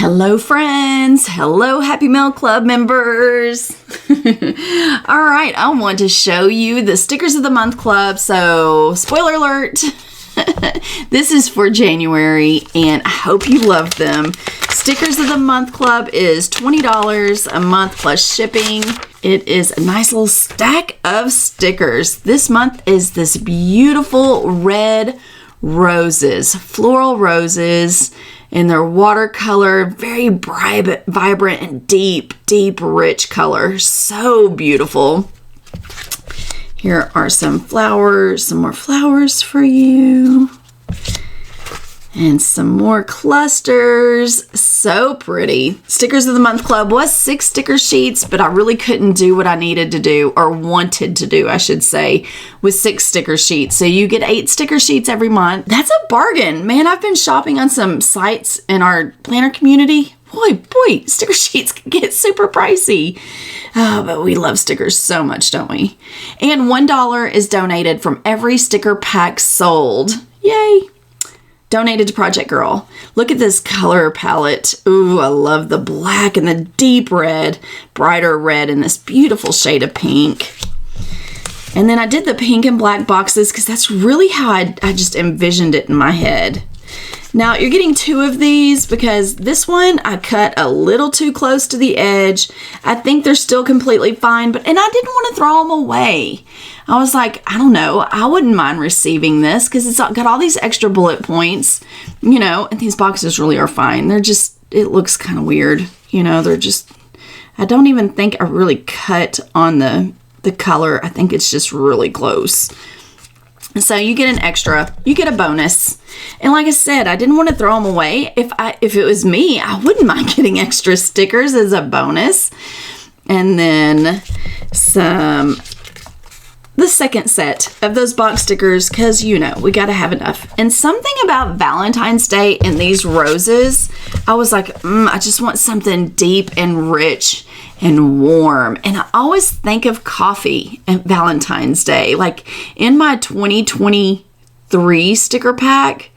Hello friends, hello Happy Mail Club members. All right, I want to show you the Stickers of the Month Club. So spoiler alert, this is for January and I hope you love them. Stickers of the Month Club is $20 a month plus shipping. It is a nice little stack of stickers. This month is this beautiful red roses, floral roses. And they're watercolor, very bright, vibrant, and deep, rich color. So beautiful. Here are some flowers, some more flowers for you. And some more clusters. So pretty. Stickers of the Month Club was 6 sticker sheets, but I really couldn't do what I needed to do, or wanted to do, I should say, with 6 sticker sheets. So you get 8 sticker sheets every month. That's a bargain. Man, I've been shopping on some sites in our planner community. Boy, sticker sheets can get super pricey. Oh, but we love stickers so much, don't we? And $1 is donated from every sticker pack sold. Yay! Donated to Project Girl. Look at this color palette. Ooh, I love the black and the deep red, brighter red, and this beautiful shade of pink. And then I did the pink and black boxes because that's really how I just envisioned it in my head. Now you're getting 2 of these because this one I cut a little too close to the edge. I think they're still completely fine, and I didn't want to throw them away. I was like, I don't know, I wouldn't mind receiving this because it's got all these extra bullet points, you know, and these boxes really are fine. They're just, it looks kind of weird, you know, they're just, I don't even think I really cut on the color. I think it's just really close. So you get an extra, you get a bonus. And like I said, I didn't want to throw them away. If it was me, I wouldn't mind getting extra stickers as a bonus. And then the second set of those box stickers, because you know, we got to have enough. And something about Valentine's Day and these roses, I was like, I just want something deep and rich and warm. And I always think of coffee and Valentine's Day. Like in my 2023 sticker pack,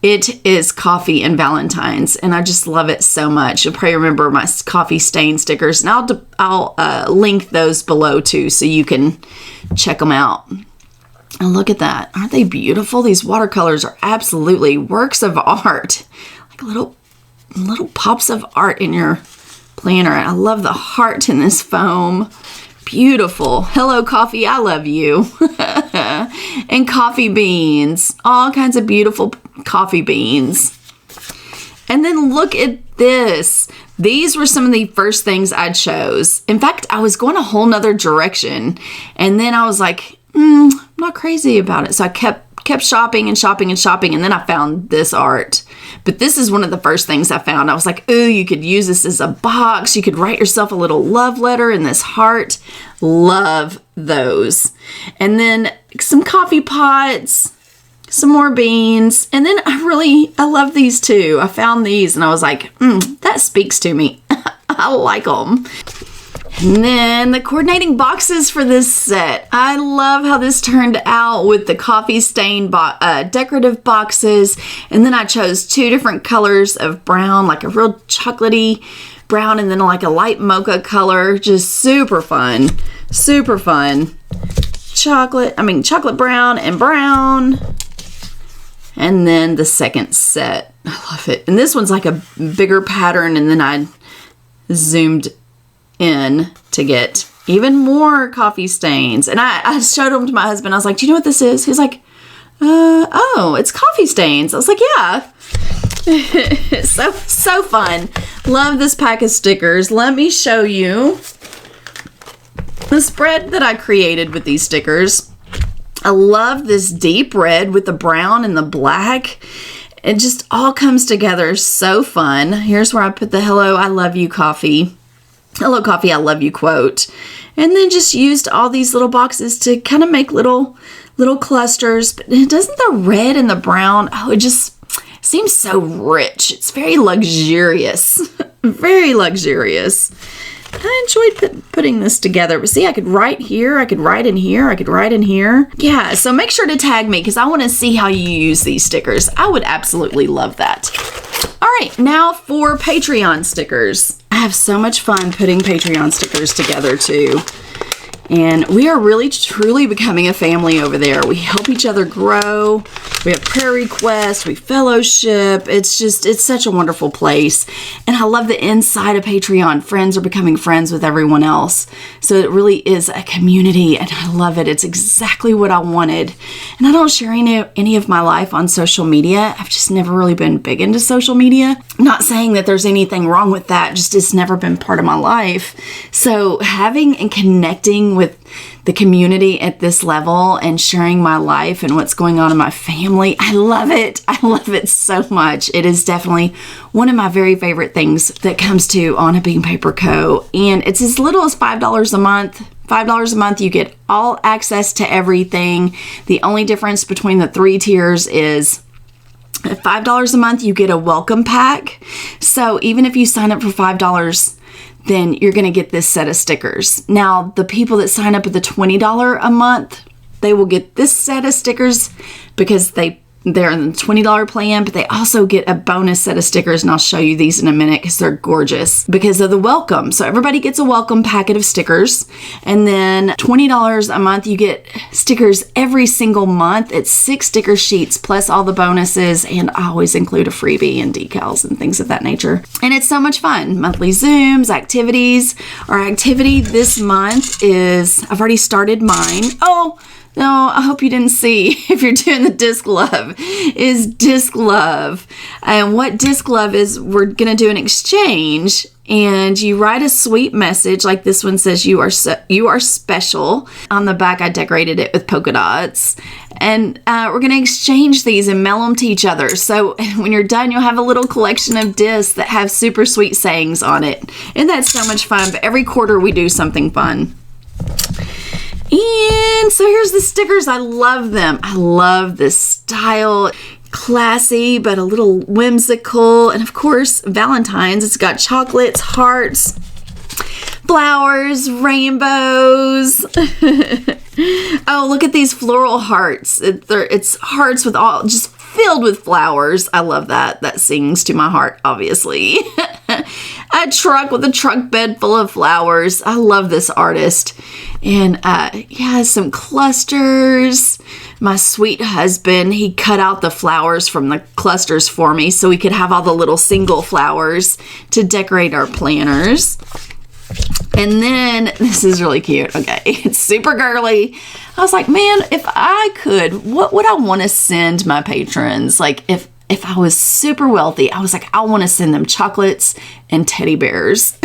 it is coffee and Valentine's, and I just love it so much. You'll probably remember my coffee stain stickers, and I'll link those below too, so you can check them out. And look at that. Aren't they beautiful? These watercolors are absolutely works of art. Like little pops of art in your planner. I love the heart in this foam. Beautiful. Hello, coffee. I love you. And coffee beans. All kinds of beautiful coffee beans. And then look at this. These were some of the first things I chose. In fact, I was going a whole nother direction. And then I was like, I'm not crazy about it. So I kept shopping and shopping and shopping. And then I found this art. But this is one of the first things I found. I was like, ooh, you could use this as a box. You could write yourself a little love letter in this heart. Love those. And then some coffee pots, some more beans. And then I love these too. I found these and I was like, that speaks to me. I like them. And then the coordinating boxes for this set. I love how this turned out with the coffee stain decorative boxes. And then I chose 2 different colors of brown, like a real chocolatey brown and then like a light mocha color. Just super fun. Super fun. Chocolate brown and brown. And then the second set. I love it. And this one's like a bigger pattern, and then I zoomed in to get even more coffee stains. And I showed them to my husband. I was like, do you know what this is? He's like, oh, it's coffee stains. I was like, yeah. So fun. Love this pack of stickers. Let me show you the spread that I created with these stickers. I love this deep red with the brown and the black. It just all comes together so fun. Here's where I put the hello, I love you coffee. Hello coffee, I love you quote. And then just used all these little boxes to kind of make little clusters. But doesn't the red and the brown, it just seems so rich. It's very luxurious. Very luxurious. I enjoyed putting this together. But see, I could write here, I could write in here, I could write in here. Yeah, so make sure to tag me because I want to see how you use these stickers. I would absolutely love that. All right, now for Patreon stickers. I have so much fun putting Patreon stickers together too. And we are really, truly becoming a family over there. We help each other grow. We have prayer requests. We fellowship. It's such a wonderful place. And I love the inside of Patreon. Friends are becoming friends with everyone else. So it really is a community, and I love it. It's exactly what I wanted. And I don't share any of my life on social media. I've just never really been big into social media. I'm not saying that there's anything wrong with that. Just it's never been part of my life. So having and connecting with the community at this level and sharing my life and what's going on in my family, I love it. I love it so much. It is definitely one of my very favorite things that comes to On a Bean Paper Co. And it's as little as $5 a month. $5 a month, you get all access to everything. The only difference between the 3 tiers is at $5 a month, you get a welcome pack. So even if you sign up for $5, then you're going to get this set of stickers. Now, the people that sign up at the $20 a month, they will get this set of stickers because they're in the $20 plan, but they also get a bonus set of stickers, and I'll show you these in a minute because they're gorgeous because of the welcome. So everybody gets a welcome packet of stickers, and then $20 a month, you get stickers every single month. It's 6 sticker sheets plus all the bonuses, and I always include a freebie and decals and things of that nature. And it's so much fun. Monthly Zooms, activities. Our activity this month is, I've already started mine. Oh, no, I hope you didn't see, if you're doing the Disc Love, is Disc Love. And what Disc Love is, we're going to do an exchange, and you write a sweet message like this one says, you are special. On the back, I decorated it with polka dots. And we're going to exchange these and mail them to each other. So when you're done, you'll have a little collection of discs that have super sweet sayings on it. And that's so much fun. But every quarter, we do something fun. And so here's the stickers. I love them. I love this style. Classy, but a little whimsical. And of course, Valentine's. It's got chocolates, hearts, flowers, rainbows. Oh, look at these floral hearts. It's hearts with all, just filled with flowers. I love that. That sings to my heart, obviously. A truck with a truck bed full of flowers. I love this artist. And yeah, some clusters. My sweet husband, he cut out the flowers from the clusters for me so we could have all the little single flowers to decorate our planners. And then, this is really cute. Okay, it's super girly. I was like, man, if I could, what would I want to send my patrons? Like, if I was super wealthy, I was like, I want to send them chocolates and teddy bears.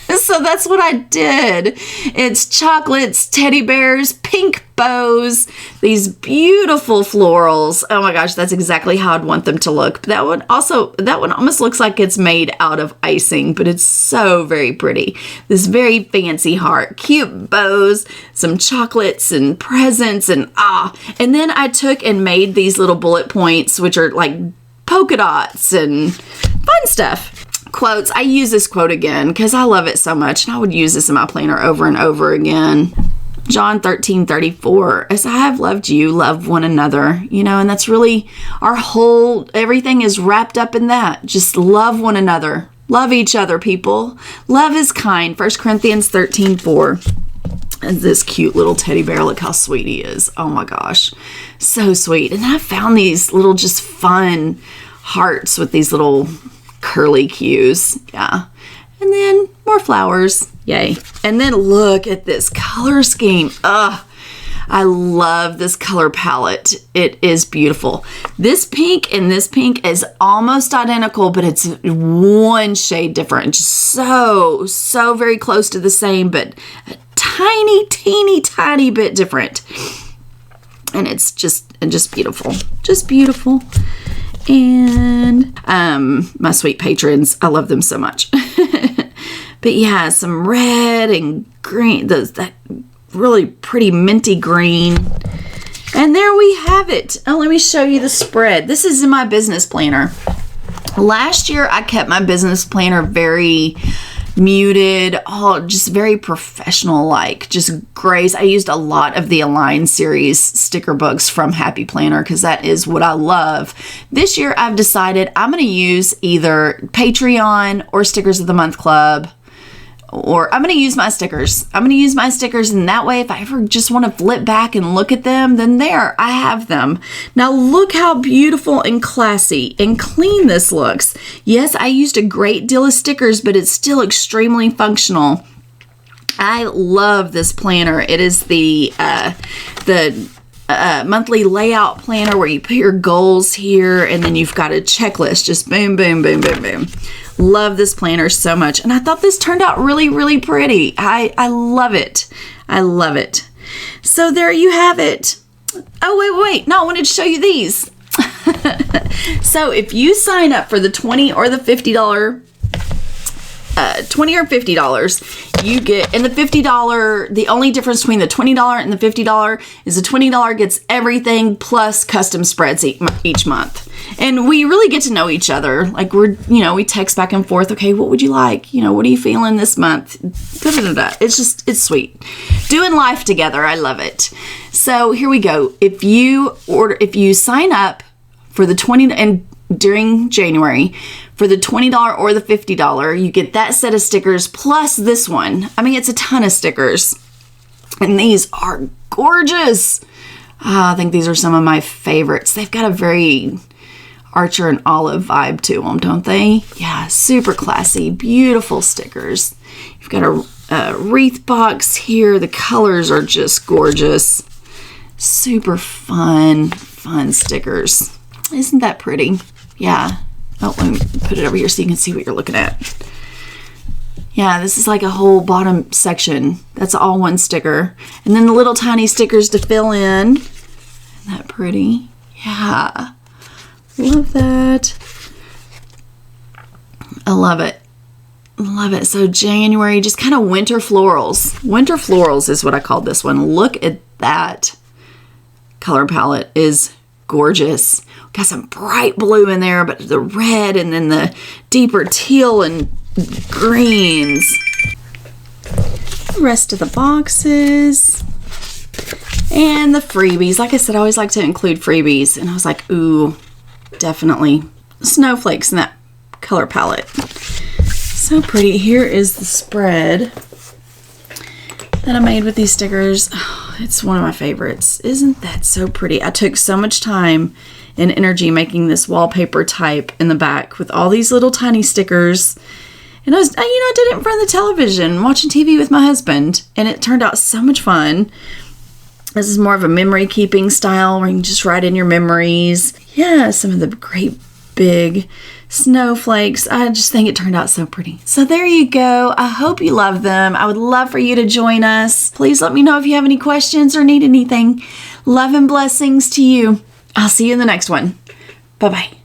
So that's what I did. It's chocolates, teddy bears, pink bows, these beautiful florals. Oh my gosh, that's exactly how I'd want them to look. That one almost looks like it's made out of icing, but it's so very pretty. This very fancy heart, cute bows, some chocolates and presents and And then I took and made these little bullet points, which are like polka dots and fun stuff. Quotes. I use this quote again because I love it so much, and I would use this in my planner over and over again. John 13:34, as I have loved you, love one another. And that's really our whole, everything is wrapped up in that. Just love one another. Love each other, people. Love is kind. 1 Corinthians 13:4. And this cute little teddy bear, look how sweet he is. Oh my gosh. So sweet. And I found these little just fun hearts with these little curly cues. Yeah. And then more flowers. Yay. And then look at this color scheme. I love this color palette. It is beautiful. This pink and this pink is almost identical, but it's one shade different. Just so very close to the same, but a teeny tiny bit different. And it's just beautiful. Just beautiful. And my sweet patrons, I love them so much. But yeah, some red and green, that really pretty minty green. And there we have it. Oh, let me show you the spread. This is in my business planner. Last year, I kept my business planner very muted, all just very professional like, just grays. I used a lot of the Align series sticker books from Happy Planner because that is what I love. This year I've decided I'm going to use either Patreon or Stickers of the Month Club, or I'm going to use my stickers. I'm going to use my stickers, and that way if I ever just want to flip back and look at them, then there, I have them. Now look how beautiful and classy and clean this looks. Yes, I used a great deal of stickers, but it's still extremely functional. I love this planner. It is the monthly layout planner where you put your goals here, and then you've got a checklist, just boom, boom, boom, boom, boom. Love this planner so much. And I thought this turned out really, really pretty. I love it. I love it. So there you have it. Oh, wait. No, I wanted to show you these. So if you sign up for the $20 or the $50, $20 or $50, you get, and the $50, the only difference between the $20 and the $50 is the $20 gets everything plus custom spreads each month. And we really get to know each other. Like we text back and forth. Okay, what would you like? What are you feeling this month? It's sweet. Doing life together. I love it. So here we go. If you sign up for the $20 and during January, for the $20 or the $50, you get that set of stickers plus this one. I mean, it's a ton of stickers. And these are gorgeous. I think these are some of my favorites. They've got a very Archer and Olive vibe to them, don't they? Yeah, super classy, beautiful stickers. You've got a wreath box here. The colors are just gorgeous. Super fun stickers. Isn't that pretty? Yeah. Oh, let me put it over here so you can see what you're looking at. Yeah, this is like a whole bottom section. That's all one sticker. And then the little tiny stickers to fill in. Isn't that pretty? Yeah. Love that. I love it. Love it. So January, just kind of winter florals. Winter florals is what I called this one. Look at that. Color palette is gorgeous. Got some bright blue in there, but the red and then the deeper teal and greens. The rest of the boxes. And the freebies. Like I said, I always like to include freebies. And I was like, ooh, definitely snowflakes in that color palette. So pretty. Here is the spread that I made with these stickers. Oh, it's one of my favorites. Isn't that so pretty? I took so much time and energy making this wallpaper type in the back with all these little tiny stickers. And I did it in front of the television, watching TV with my husband, and it turned out so much fun. This is more of a memory keeping style where you can just write in your memories. Yeah, some of the great big snowflakes. I just think it turned out so pretty. So there you go. I hope you love them. I would love for you to join us. Please let me know if you have any questions or need anything. Love and blessings to you. I'll see you in the next one. Bye-bye.